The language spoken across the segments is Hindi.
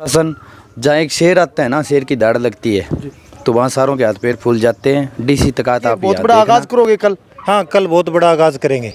शासन जहाँ एक शेर आता है ना, शेर की दाढ़ लगती है तो वहाँ सारों के हाथ पैर फूल जाते हैं। डीसी तक आता आप बहुत बड़ा आगाज करोगे कल? हाँ, कल बहुत बड़ा आगाज करेंगे।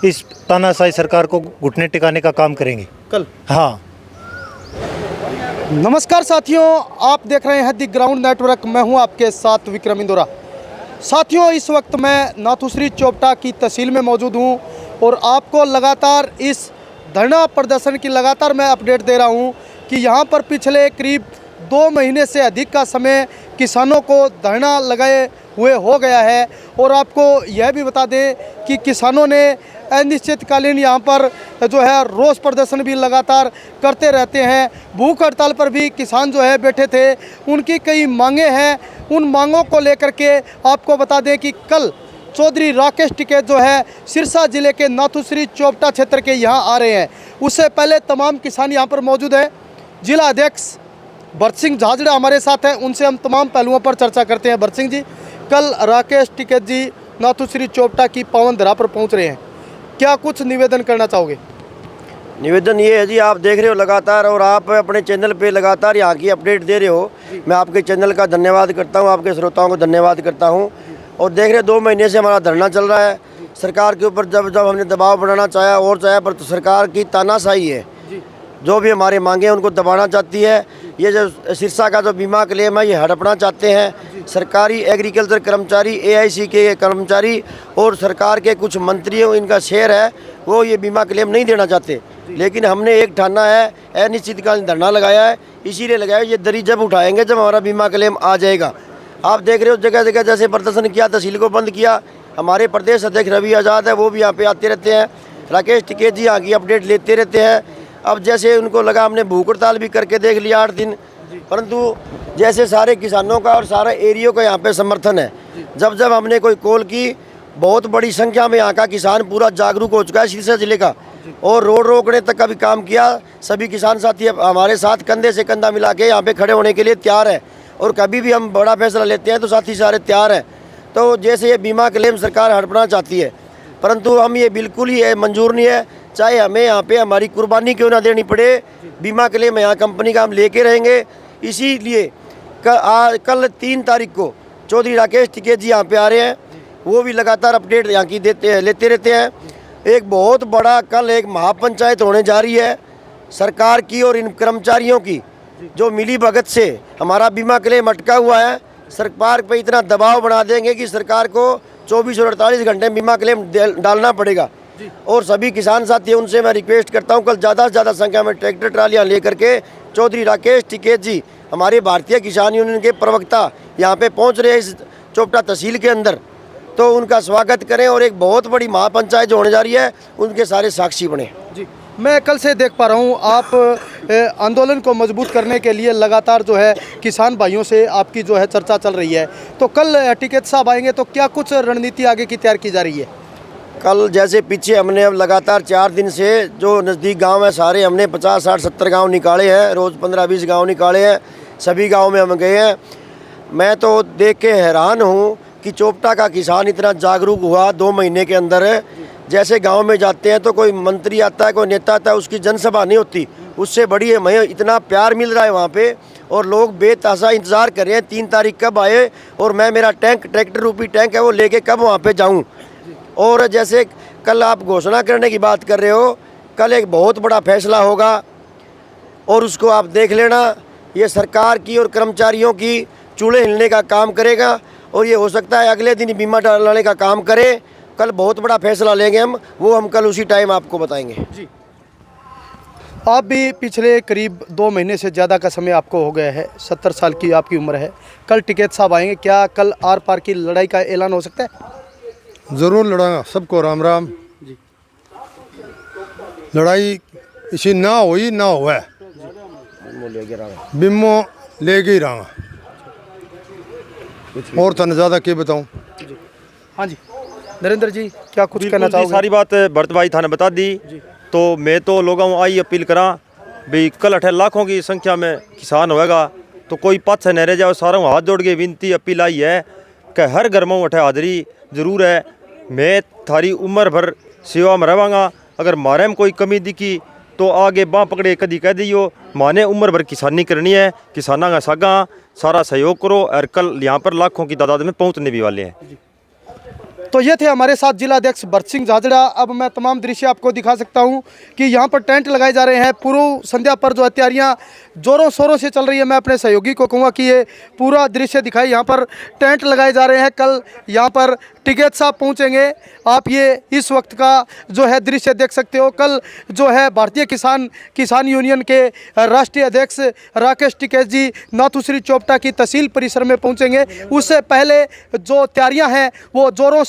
इस तानाशाही सरकार को घुटने टिकाने का काम करेंगे कल। हाँ। नमस्कार साथियों, आप देख रहे हैं दी ग्राउंड नेटवर्क। मैं हूं आपके साथ विक्रम इंदौरा। साथियों, इस वक्त मैं नाथुश्री चोपटा की तहसील में मौजूद हूं और आपको लगातार इस धरना प्रदर्शन की लगातार मैं अपडेट दे रहा हूं कि यहां पर पिछले करीब 2 महीने से अधिक का समय किसानों को धरना लगाए हुए हो गया है। और आपको यह भी बता दें कि किसानों ने अनिश्चितकालीन यहाँ पर जो है रोष प्रदर्शन भी लगातार करते रहते हैं। भूख हड़ताल पर भी किसान जो है बैठे थे। उनकी कई मांगे हैं, उन मांगों को लेकर के आपको बता दें कि कल चौधरी राकेश टिकैत जो है सिरसा जिले के नाथुश्री चोपटा क्षेत्र के यहाँ आ रहे हैं। उससे पहले तमाम किसान यहाँ पर मौजूद हैं। जिला अध्यक्ष भरत सिंह झाजड़ा हमारे साथ हैं, उनसे हम तमाम पहलुओं पर चर्चा करते हैं। भरत सिंह जी, कल राकेश टिकैत जी नाथुश्री चोपटा की पावन धरा पर पहुंच रहे हैं, क्या कुछ निवेदन करना चाहोगे? निवेदन ये है जी, आप देख रहे हो लगातार और आप अपने चैनल पे लगातार यहाँ की अपडेट दे रहे हो। मैं आपके चैनल का धन्यवाद करता हूँ, आपके श्रोताओं को धन्यवाद करता हूँ। और देख रहे 2 महीने से हमारा धरना चल रहा है सरकार के ऊपर। जब हमने दबाव बनाना चाहा और चाहा, पर तो सरकार की तानाशाही है। जो भी हमारे मांगे हैं उनको दबाना चाहती है। ये जो सिरसा का जो बीमा क्लेम है ये हड़पना चाहते हैं। सरकारी एग्रीकल्चर कर्मचारी, AIC के कर्मचारी और सरकार के कुछ मंत्रियों, इनका शेयर है, वो ये बीमा क्लेम नहीं देना चाहते। लेकिन हमने एक ठाना है, अनिश्चितकालीन धरना लगाया है। इसीलिए लगाया, ये दरी जब उठाएंगे जब हमारा बीमा क्लेम आ जाएगा। आप देख रहे हो जगह जगह जैसे प्रदर्शन किया, तहसील को बंद किया। हमारे प्रदेश अध्यक्ष रवि आज़ाद है, वो भी यहाँ पे आते रहते हैं। राकेश टिकैत जी यहाँ की अपडेट लेते रहते हैं। अब जैसे उनको लगा, हमने भूख हड़ताल भी करके देख लिया 8 दिन, परंतु जैसे सारे किसानों का और सारे एरियो का यहाँ पे समर्थन है। जब जब हमने कोई कॉल की, बहुत बड़ी संख्या में यहाँ का किसान पूरा जागरूक हो चुका है सिरसा जिले का, और रोड रोकने तक का भी काम किया। सभी किसान साथी हमारे साथ कंधे से कंधा मिला के यहाँ पे खड़े होने के लिए तैयार है। और कभी भी हम बड़ा फैसला लेते हैं तो साथी सारे तैयार हैं। तो जैसे ये बीमा क्लेम सरकार हड़पना चाहती है, परंतु हम ये बिल्कुल ही मंजूर नहीं है। चाहे हमें यहाँ पे हमारी कुर्बानी क्यों ना देनी पड़े, बीमा क्लेम यहाँ कंपनी का हम लेके रहेंगे। इसीलिए कल 3 तारीख को चौधरी राकेश टिकैत जी यहाँ पे आ रहे हैं। वो भी लगातार अपडेट यहाँ की लेते रहते हैं। एक बहुत बड़ा कल एक महापंचायत होने जा रही है सरकार की और इन कर्मचारियों की, जो मिली भगत से हमारा बीमा क्लेम अटका हुआ है। सरकार पे इतना दबाव बना देंगे कि सरकार को 24 और 48 घंटे बीमा क्लेम डालना पड़ेगा। और सभी किसान साथी, उनसे मैं रिक्वेस्ट करता हूं, कल ज़्यादा से ज़्यादा संख्या में ट्रैक्टर ट्रालियाँ लेकर के चौधरी राकेश टिकैत जी, हमारे भारतीय किसान यूनियन के प्रवक्ता, यहाँ पे पहुँच रहे हैं इस चोपटा तहसील के अंदर। तो उनका स्वागत करें और एक बहुत बड़ी महापंचायत जो होने जा रही है उनके सारे साक्षी बने। जी, मैं कल से देख पा रहा हूँ आप आंदोलन को मजबूत करने के लिए लगातार जो है किसान भाइयों से आपकी जो है चर्चा चल रही है। तो कल टिकैत साहब आएंगे तो क्या कुछ रणनीति आगे की तैयार की जा रही है? कल जैसे पीछे हमने अब लगातार 4 दिन से जो नज़दीक गांव है सारे हमने 50, 60, 70 गांव निकाले हैं। रोज़ 15, 20 गांव निकाले हैं। सभी गांव में हम गए हैं। मैं तो देख के हैरान हूं कि चोपटा का किसान इतना जागरूक हुआ 2 महीने के अंदर। जैसे गांव में जाते हैं तो कोई मंत्री आता है, कोई नेता आता है, उसकी जनसभा नहीं होती, उससे बड़ी है। मैं इतना प्यार मिल रहा है वहाँ पे और लोग बेतहाशा इंतज़ार कर रहे हैं 3 तारीख कब आए और मैं मेरा टैंक, ट्रैक्टर रूपी टैंक है, वो लेके कब वहाँ पे जाऊँ। और जैसे कल आप घोषणा करने की बात कर रहे हो, कल एक बहुत बड़ा फैसला होगा और उसको आप देख लेना। ये सरकार की और कर्मचारियों की चूल्हे हिलने का काम करेगा और ये हो सकता है अगले दिन बीमा डालने का काम करे। कल बहुत बड़ा फैसला लेंगे हम, वो हम कल उसी टाइम आपको बताएंगे। जी, आप भी पिछले करीब 2 महीने से ज़्यादा का समय आपको हो गया है, 70 साल की आपकी उम्र है। कल टिकैत साहब आएंगे, क्या कल आर पार की लड़ाई का ऐलान हो सकता है? ज़रूर लड़ांगा। सबको राम राम जी। लड़ाई इसी ना हुई ना हुआ, बिम्मो लेके ही रहा। और तन ज़्यादा क्या बताऊं? हाँ जी, नरेंद्र जी क्या कुछ कहना चाहोगे? सारी बात भरत भाई थाने बता दी। तो मैं तो लोगों को आई अपील करा भाई, कल 18 लाखों की संख्या में किसान होएगा तो कोई पाछे न रह जाओ। सारों हाथ जोड़ के विनती अपील आई है कि हर घर में उठे हाजिरी जरूर है। मैं थारी उम्र भर सेवा में रहांगा। अगर मारे में कोई कमी दिखी तो आगे बाँ पकड़े कदी कह दियो माने उम्र भर किसानी करनी है, किसाना का सागा सारा सहयोग करो और कल यहाँ पर लाखों की तादाद में पहुँचने भी वाले हैं। तो ये थे हमारे साथ जिला अध्यक्ष भरत सिंह झाझड़ा। अब मैं तमाम दृश्य आपको दिखा सकता हूँ कि यहाँ पर टेंट लगाए जा रहे हैं। पूर्व संध्या पर जो है तैयारियाँ जोरों शोरों से चल रही है। मैं अपने सहयोगी को कहूँगा कि ये पूरा दृश्य दिखाए। यहाँ पर टेंट लगाए जा रहे हैं। कल यहाँ पर टिकैत साहब पहुँचेंगे। आप ये इस वक्त का जो है दृश्य देख सकते हो। कल जो है भारतीय किसान यूनियन के राष्ट्रीय अध्यक्ष राकेश टिकैत जी नाथुश्री चोपटा की तहसील परिसर में पहुँचेंगे। उससे पहले जो तैयारियाँ हैं वो जोरों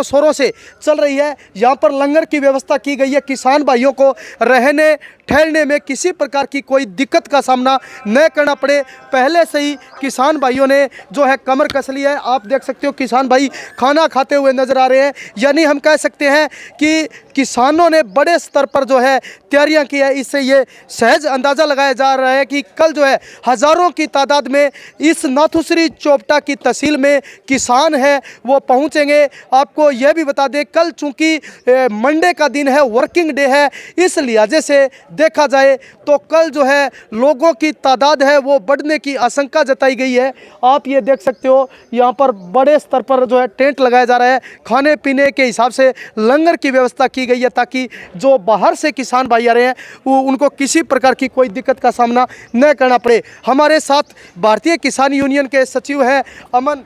शोरों से चल रही है। यहाँ पर लंगर की व्यवस्था की गई है। किसान भाइयों को रहने ठहरने में किसी प्रकार की कोई दिक्कत का सामना न करना पड़े, पहले से ही किसान भाइयों ने जो है कमर कस ली है। आप देख सकते हो किसान भाई खाना खाते हुए नजर आ रहे हैं। यानी हम कह सकते हैं कि किसानों ने बड़े स्तर पर जो है तैयारियां की है। इससे ये सहज अंदाज़ा लगाया जा रहा है कि कल जो है हज़ारों की तादाद में इस नाथुश्री चोपटा की तहसील में किसान है वो पहुंचेंगे। आपको यह भी बता दें कल चूँकि मंडे का दिन है, वर्किंग डे है, इस लिहाजे से देखा जाए तो कल जो है लोगों की तादाद है वो बढ़ने की आशंका जताई गई है। आप ये देख सकते हो यहाँ पर बड़े स्तर पर जो है टेंट लगाया जा रहा है। खाने पीने के हिसाब से लंगर की व्यवस्था की गई है ताकि जो बाहर से किसान भाई आ रहे हैं वो उनको किसी प्रकार की कोई दिक्कत का सामना न करना पड़े। हमारे साथ भारतीय किसान यूनियन के सचिव हैं अमन।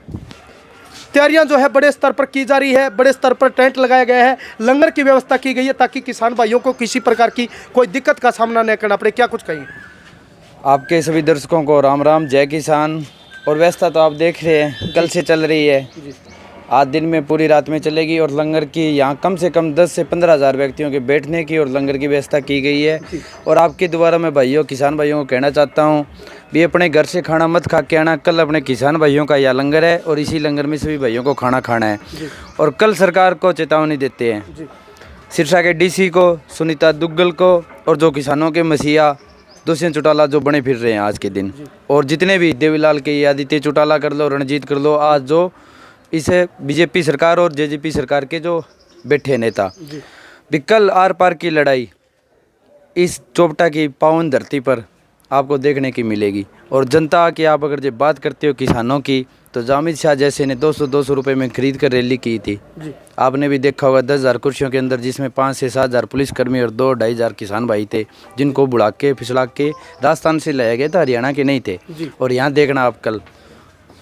तैयारियां जो है बड़े स्तर पर की जा रही है। बड़े स्तर पर टेंट लगाया गया है, लंगर की व्यवस्था की गई है ताकि किसान भाइयों को किसी प्रकार की कोई दिक्कत का सामना न करना पड़े। क्या कुछ कहिए? आपके सभी दर्शकों को राम राम, जय किसान। और व्यवस्था तो आप देख रहे हैं कल से चल रही है, आज दिन में पूरी रात में चलेगी। और लंगर की यहाँ कम से कम 10 से 15 हज़ार व्यक्तियों के बैठने की और लंगर की व्यवस्था की गई है। और आपके द्वारा मैं भाइयों किसान भाइयों को कहना चाहता हूँ भी अपने घर से खाना मत खा के आना। कल अपने किसान भाइयों का यह लंगर है और इसी लंगर में सभी भाइयों को खाना खाना है। और कल सरकार को चेतावनी देते हैं, सिरसा के डीसी को, सुनीता दुग्गल को, और जो किसानों के मसीहा दुष्यंत चौटाला जो बने फिर रहे हैं आज के दिन, और जितने भी देवीलाल के आदित्य चौटाला कर लो, रणजीत कर लो, आज जो इसे बीजेपी सरकार और जेजेपी सरकार के जो बैठे नेता, कल आर पार की लड़ाई इस चोपटा की पावन धरती पर आपको देखने की मिलेगी। और जनता की आप अगर जब बात करते हो किसानों की, तो जामिद शाह जैसे ने 200 रुपये में खरीद कर रैली की थी। आपने भी देखा होगा 10,000 कुर्सियों के अंदर, जिसमें 5 से 7 हज़ार पुलिसकर्मी और 2-2.5 हज़ार किसान भाई थे, जिनको बुला के फिसला के राजस्थान से लाया गया था, हरियाणा के नहीं थे। और यहाँ देखना आप कल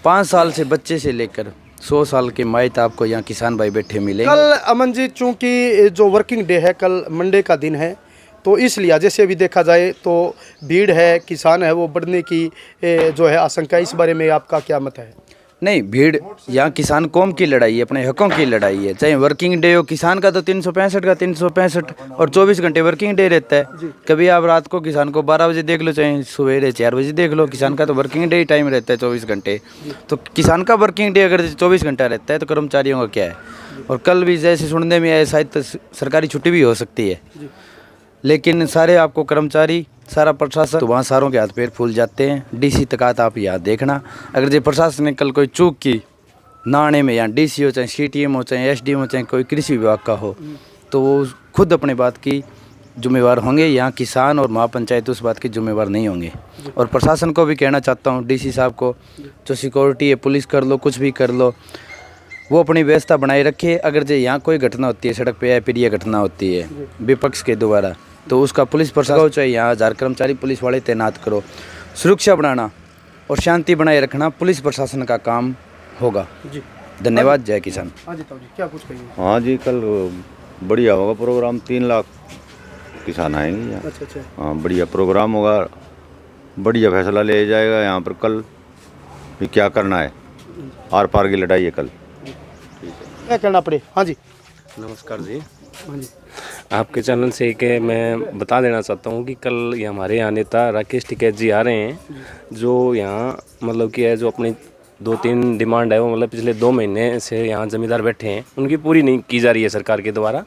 5 साल से बच्चे से लेकर 100 साल के माइत आपको यहाँ किसान भाई बैठे मिले। कल अमन जी चूँकि जो वर्किंग डे है, कल मंडे का दिन है, तो इस लिहाजे से भी देखा जाए तो भीड़ है, किसान है वो बढ़ने की जो है आशंका, इस बारे में आपका क्या मत है? नहीं, भीड़ यहाँ किसान कौम की लड़ाई है, अपने हकों की लड़ाई है। चाहे वर्किंग डे हो, किसान का तो 365 का 365 और 24 घंटे वर्किंग डे रहता है। कभी आप रात को किसान को 12 बजे देख लो, चाहे सवेरे 4 बजे देख लो, किसान का तो वर्किंग डे टाइम रहता है 24 घंटे। तो किसान का वर्किंग डे अगर 24 घंटा रहता है तो कर्मचारियों का क्या है? और कल भी जैसे सुनने में आया शायद तो सरकारी छुट्टी भी हो सकती है, लेकिन सारे आपको कर्मचारी, सारा प्रशासन तो वहाँ सारों के हाथ पैर फूल जाते हैं। डीसी तकात आप यहाँ देखना, अगर जो प्रशासन ने कल कोई चूक की नाणे में, यहाँ डीसी हो, चाहे सीटीएम हो, चाहे एसडीएम हो, चाहे कोई कृषि विभाग का हो, तो वो खुद अपने बात की जिम्मेवार होंगे। यहाँ किसान और महापंचायत उस बात के जिम्मेवार नहीं होंगे। और प्रशासन को भी कहना चाहता हूँ, डीसी साहब को, जो सिक्योरिटी है, पुलिस कर लो, कुछ भी कर लो, वो अपनी व्यवस्था बनाए रखे। अगर जो यहाँ कोई घटना होती है सड़क पे या फिर ये घटना होती है विपक्ष के द्वारा, तो उसका पुलिस प्रशासन चाहिए, यहाँ 1000 कर्मचारी पुलिस वाले तैनात करो। सुरक्षा बढ़ाना और शांति बनाए रखना पुलिस प्रशासन का काम होगा। जी धन्यवाद, जय किसान। हाँ जी क्या कुछ कहिए? हाँ जी, कल बढ़िया होगा प्रोग्राम, 3 लाख किसान आएंगे यहाँ। अच्छा। हाँ, बढ़िया प्रोग्राम होगा, बढ़िया फैसला ले जाएगा यहाँ पर कल भी क्या करना है। आर पार की लड़ाई है कल, क्या करना पड़े। हाँ जी नमस्कार जी। हाँ जी, आपके चैनल से कि मैं बता देना चाहता हूँ कि कल ये हमारे यहाँ नेता राकेश टिकैत जी आ रहे हैं, जो यहाँ मतलब कि है जो अपनी 2-3 डिमांड है वो मतलब पिछले 2 महीने से यहाँ ज़मींदार बैठे हैं, उनकी पूरी नहीं की जा रही है सरकार के द्वारा।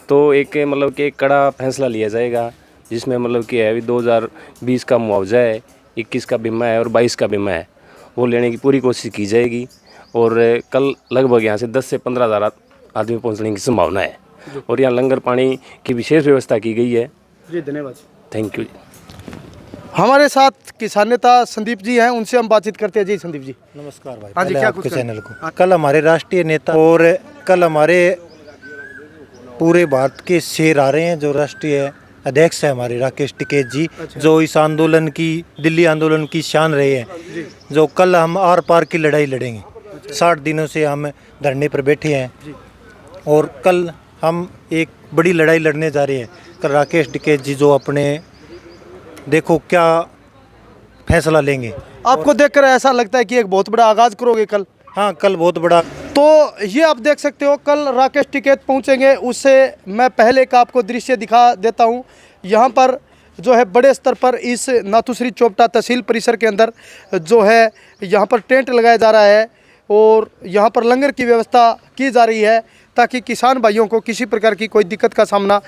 तो एक मतलब कि एक कड़ा फैसला लिया जाएगा, जिसमें मतलब कि है अभी 2020 का मुआवजा है, 21 का बीमा है और 22 का बीमा है, वो लेने की पूरी कोशिश की जाएगी। और कल लगभग यहाँ से 10 से 15 हज़ार आदमी पहुँचने की संभावना है। और यहाँ लंगर पानी की विशेष व्यवस्था की गई है। जी धन्यवाद। Thank you. हमारे साथ किसान नेता संदीप जी हैं, उनसे हम बातचीत करते हैं। जी संदीप जी, नमस्कार भाई। हाँ जी, पहले क्या आपके कुछ कहें? चैनल को कल हमारे राष्ट्रीय नेता और कल हमारे पूरे भारत के शेर आ रहे हैं, जो राष्ट्रीय अध्यक्ष है हमारे राकेश टिकैत जी, जो इस आंदोलन की, दिल्ली आंदोलन की शान रहे हैं, जो कल हम आर पार की लड़ाई लड़ेंगे। 60 दिनों से हम धरने पर बैठे हैं और कल हम एक बड़ी लड़ाई लड़ने जा रहे हैं। कल राकेश टिकैत जी जो अपने देखो क्या फैसला लेंगे। आपको देखकर ऐसा लगता है कि एक बहुत बड़ा आगाज करोगे कल? हाँ, कल बहुत बड़ा। तो ये आप देख सकते हो, कल राकेश टिकैत पहुंचेंगे। उससे मैं पहले का आपको दृश्य दिखा देता हूं। यहाँ पर जो है बड़े स्तर पर इस नाथुश्री चोपटा तहसील परिसर के अंदर जो है यहाँ पर टेंट लगाया जा रहा है और यहाँ पर लंगर की व्यवस्था की जा रही है, ताकि किसान भाइयों को किसी प्रकार की कोई दिक्कत का सामना